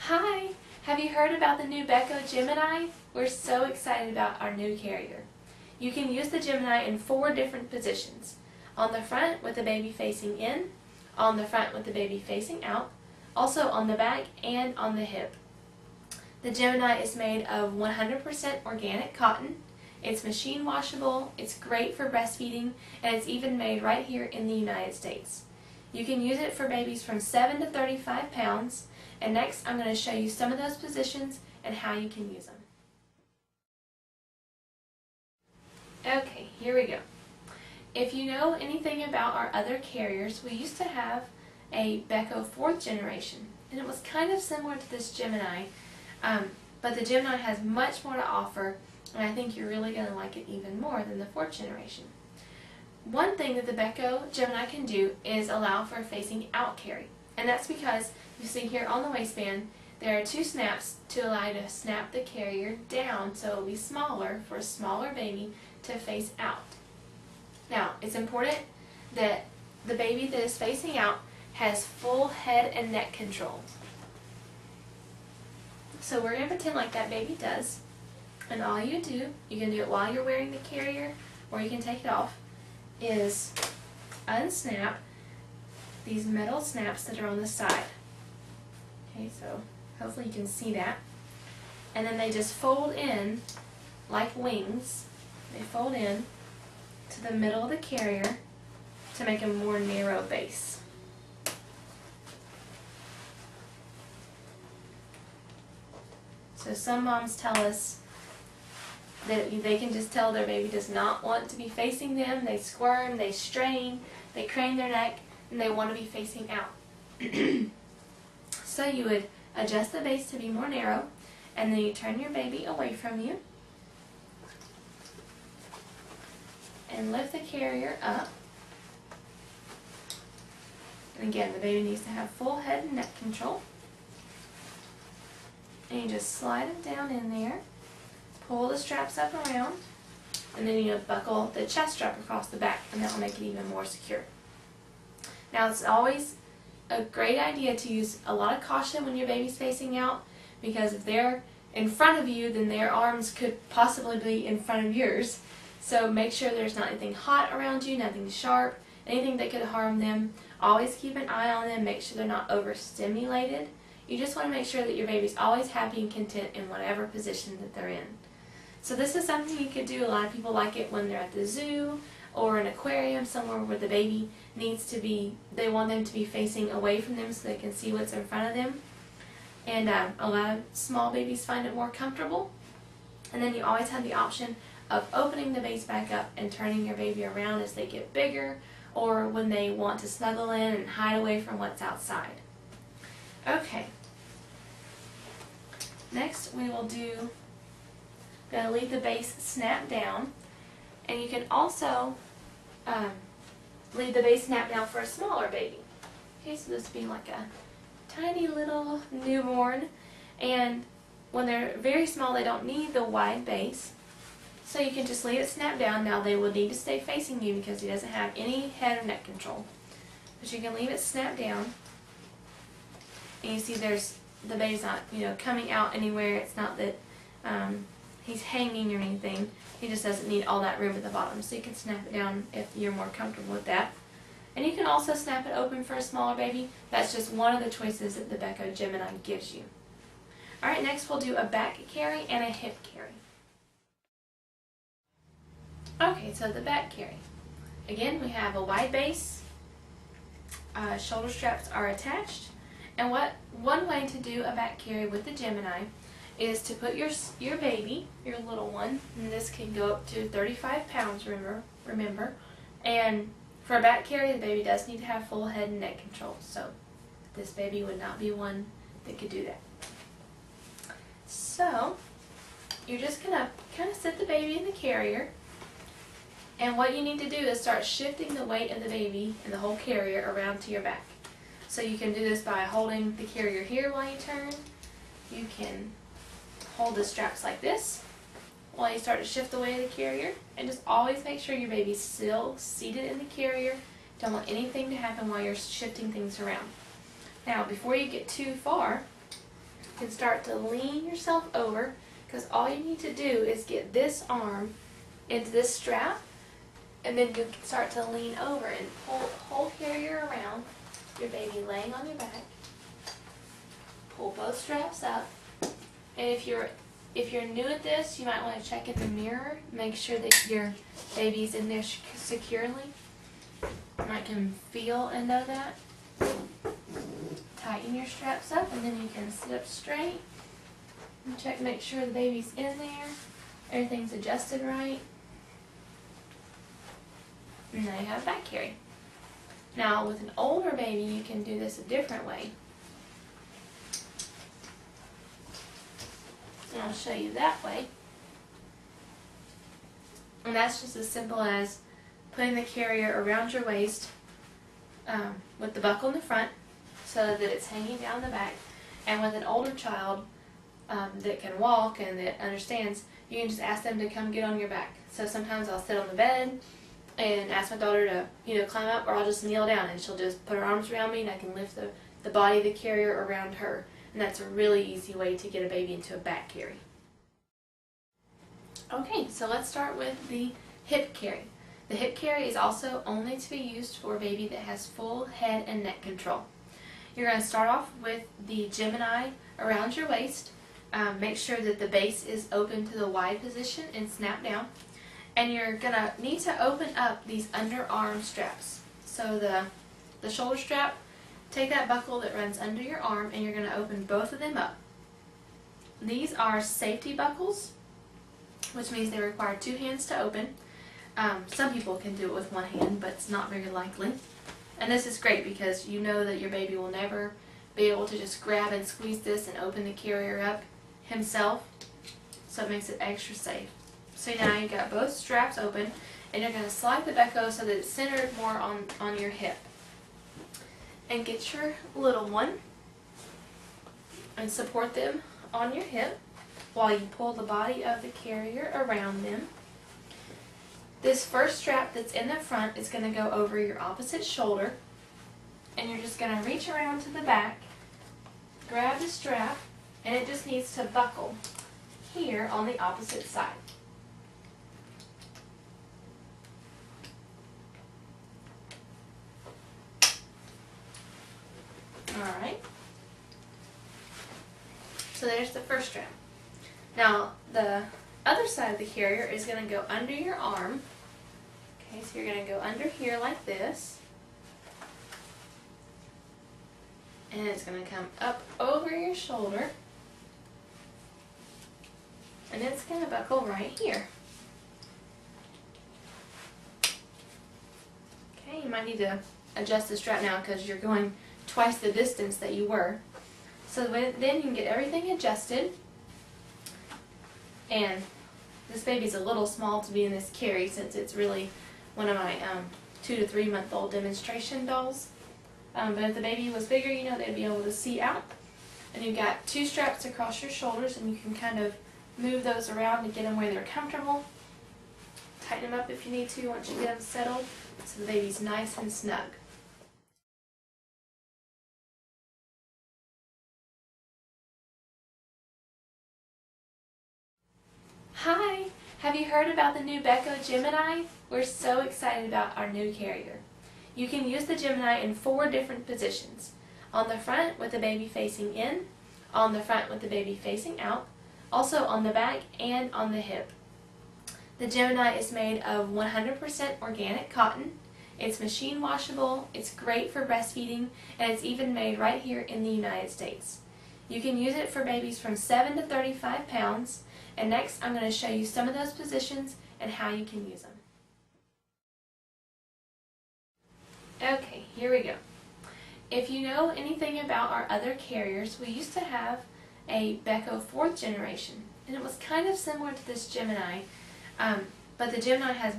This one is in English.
Hi! Have you heard about the new Beco Gemini? We're so excited about our new carrier. You can use the Gemini in 4 different positions. On the front with the baby facing in, on the front with the baby facing out, also on the back and on the hip. The Gemini is made of 100% organic cotton. It's machine washable, it's great for breastfeeding, and it's even made right here in the United States. You can use it for babies from 7 to 35 pounds, and next I'm going to show you some of those positions and how you can use them. Okay, here we go. If you know anything about our other carriers, we used to have a Beco 4th generation, and it was kind of similar to this Gemini, but the Gemini has much more to offer, and I think you're really going to like it even more than the 4th generation. One thing that the Beco Gemini can do is allow for a facing out carry, and that's because you see here on the waistband there are 2 snaps to allow you to snap the carrier down so it will be smaller for a smaller baby to face out. Now, it's important that the baby that is facing out has full head and neck control. So we're going to pretend like that baby does, and all you do, you can do it while you're wearing the carrier or you can take it off, is unsnap these metal snaps that are on the side. Okay, so hopefully you can see that. And then they just fold in like wings. They fold in to the middle of the carrier to make a more narrow base. So some moms tell us that they can just tell their baby does not want to be facing them. They squirm, they strain, they crane their neck, and they want to be facing out. So you would adjust the base to be more narrow, and then you turn your baby away from you and lift the carrier up. And again, the baby needs to have full head and neck control. And you just slide it down in there, pull the straps up around, and then you buckle the chest strap across the back, and that will make it even more secure. Now, it's always a great idea to use a lot of caution when your baby's facing out, because if they're in front of you, then their arms could possibly be in front of yours. So make sure there's not anything hot around you, nothing sharp, anything that could harm them. Always keep an eye on them, make sure they're not overstimulated. You just want to make sure that your baby's always happy and content in whatever position that they're in. So this is something you could do. A lot of people like it when they're at the zoo or an aquarium, somewhere where the baby needs to be, they want them to be facing away from them so they can see what's in front of them. And a lot of small babies find it more comfortable. And then you always have the option of opening the base back up and turning your baby around as they get bigger, or when they want to snuggle in and hide away from what's outside. Okay. Next we will do, going to leave the base snap down, and you can also leave the base snap down for a smaller baby. Okay, so this would be like a tiny little newborn, and when they're very small they don't need the wide base, so you can just leave it snap down. Now they will need to stay facing you because he doesn't have any head or neck control, but you can leave it snap down, and you see there's the baby's not coming out anywhere. It's not that he's hanging or anything. He just doesn't need all that room at the bottom, so you can snap it down if you're more comfortable with that. And you can also snap it open for a smaller baby. That's just one of the choices that the Beco Gemini gives you. Alright, next we'll do a back carry and a hip carry. Okay, so the back carry. Again, we have a wide base, shoulder straps are attached, and one way to do a back carry with the Gemini is to put your baby, your little one, and this can go up to 35 pounds, remember, and for a back carry the baby does need to have full head and neck control, so this baby would not be one that could do that. So you're just going to kind of sit the baby in the carrier, and what you need to do is start shifting the weight of the baby and the whole carrier around to your back. So you can do this by holding the carrier here while you turn. You can hold the straps like this while you start to shift the weight of the carrier, and just always make sure your baby's still seated in the carrier. Don't want anything to happen while you're shifting things around. Now, before you get too far, can start to lean yourself over, because all you need to do is get this arm into this strap, and then you can start to lean over and pull the whole carrier around, your baby laying on your back. Pull both straps up, and if you're new at this, you might want to check in the mirror, make sure that your baby's in there securely. I can feel and know that. Tighten your straps up, and then you can sit up straight and check, make sure the baby's in there, everything's adjusted right. And now you have back carry. Now with an older baby, you can do this a different way. And I'll show you that way. And that's just as simple as putting the carrier around your waist with the buckle in the front so that it's hanging down the back. And with an older child that can walk and that understands, you can just ask them to come get on your back. So sometimes I'll sit on the bed and ask my daughter to climb up, or I'll just kneel down and she'll just put her arms around me and I can lift the body of the carrier around her. And that's a really easy way to get a baby into a back carry. Okay, so let's start with the hip carry. The hip carry is also only to be used for a baby that has full head and neck control. You're going to start off with the Gemini around your waist. Make sure that the base is open to the wide position and snap down. And you're going to need to open up these underarm straps. So the shoulder strap, take that buckle that runs under your arm and you're going to open both of them up. These are safety buckles, which means they require 2 hands to open. Some people can do it with 1 hand, but it's not very likely. And this is great because you know that your baby will never be able to just grab and squeeze this and open the carrier up himself, so it makes it extra safe. So now you've got both straps open, and you're going to slide the Beco so that it's centered more on your hip. And get your little one and support them on your hip while you pull the body of the carrier around them. This first strap that's in the front is going to go over your opposite shoulder, and you're just going to reach around to the back, grab the strap, and it just needs to buckle here on the opposite side. Alright, so there's the first strap. Now the other side of the carrier is going to go under your arm. Okay, so you're going to go under here like this. And it's going to come up over your shoulder. And it's going to buckle right here. Okay, you might need to adjust the strap now because you're going twice the distance that you were. So then you can get everything adjusted. And this baby's a little small to be in this carry since it's really one of my 2 to 3 month old demonstration dolls. But if the baby was bigger, they'd be able to see out. And you've got 2 straps across your shoulders, and you can kind of move those around to get them where they're comfortable. Tighten them up if you need to once you get them settled so the baby's nice and snug. Hi! Have you heard about the new Beco Gemini? We're so excited about our new carrier. You can use the Gemini in 4 different positions. On the front with the baby facing in, on the front with the baby facing out, also on the back and on the hip. The Gemini is made of 100% organic cotton. It's machine washable, it's great for breastfeeding, and it's even made right here in the United States. You can use it for babies from 7 to 35 pounds, and next I'm going to show you some of those positions and how you can use them. Okay, here we go. If you know anything about our other carriers, we used to have a Beco 4th generation, and it was kind of similar to this Gemini, but the Gemini has